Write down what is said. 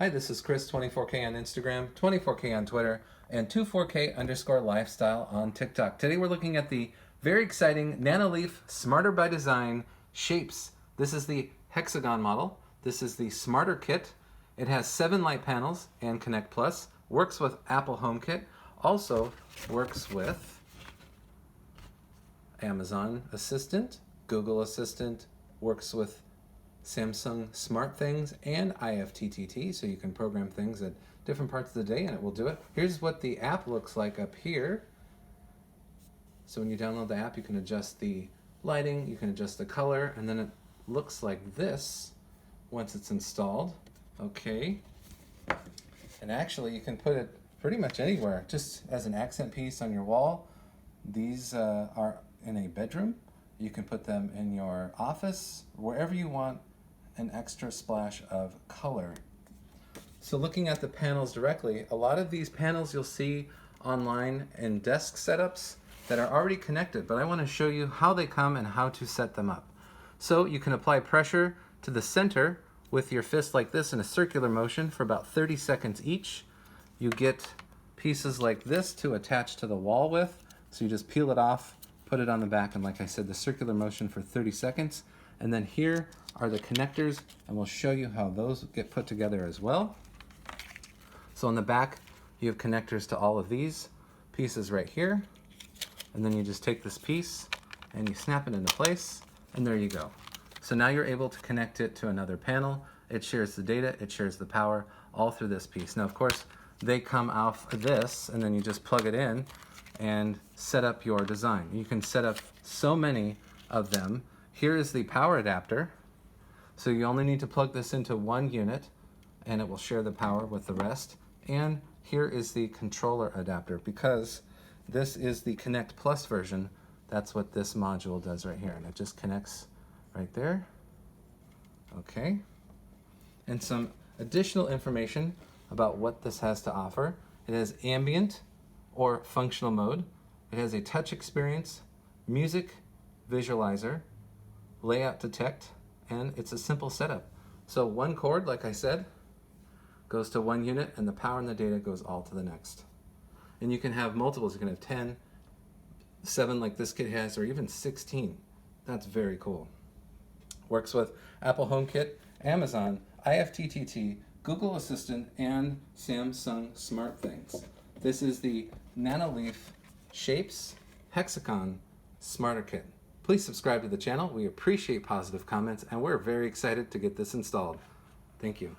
Hi, this is Chris, 24K on Instagram, 24K on Twitter, and 24K_lifestyle on TikTok. Today we're looking at the very exciting Nanoleaf Smarter by Design shapes. This is the Hexagon model. This is the Smarter Kit. It has 7 light panels and Connect Plus. Works with Apple Homekit. Also works with Amazon Assistant, Google Assistant, works with Samsung Smart Things and IFTTT, so you can program things at different parts of the day and it will do it. Here's what the app looks like up here. So when you download the app, you can adjust the lighting, you can adjust the color, and then it looks like this once it's installed. Okay. And actually you can put it pretty much anywhere, just as an accent piece on your wall. These are in a bedroom. You can put them in your office, wherever you want an extra splash of color. So looking at the panels directly, a lot of these panels you'll see online in desk setups that are already connected, but I want to show you how they come and how to set them up. So you can apply pressure to the center with your fist like this in a circular motion for about 30 seconds each. You get pieces like this to attach to the wall with, so you just peel it off, put it on the back, and like I said, the circular motion for 30 seconds. And then here are the connectors, and we'll show you how those get put together as well. So on the back, you have connectors to all of these pieces right here. And then you just take this piece and you snap it into place, and there you go. So now you're able to connect it to another panel. It shares the data, it shares the power, all through this piece. Now, of course, they come off this, and then you just plug it in and set up your design. You can set up so many of them. Here is the power adapter. So you only need to plug this into one unit and it will share the power with the rest. And here is the controller adapter, because this is the Connect Plus version. That's what this module does right here. And it just connects right there. Okay. And some additional information about what this has to offer. It has ambient or functional mode. It has a touch experience, music visualizer, LayoutDetect, and it's a simple setup. So one cord, like I said, goes to one unit, and the power and the data goes all to the next. And you can have multiples. You can have 10, 7 like this kit has, or even 16. That's very cool. Works with Apple HomeKit, Amazon, IFTTT, Google Assistant, and Samsung Smart Things. This is the Nanoleaf Shapes Hexagon Smarter Kit. Please subscribe to the channel. We appreciate positive comments, and we're very excited to get this installed. Thank you.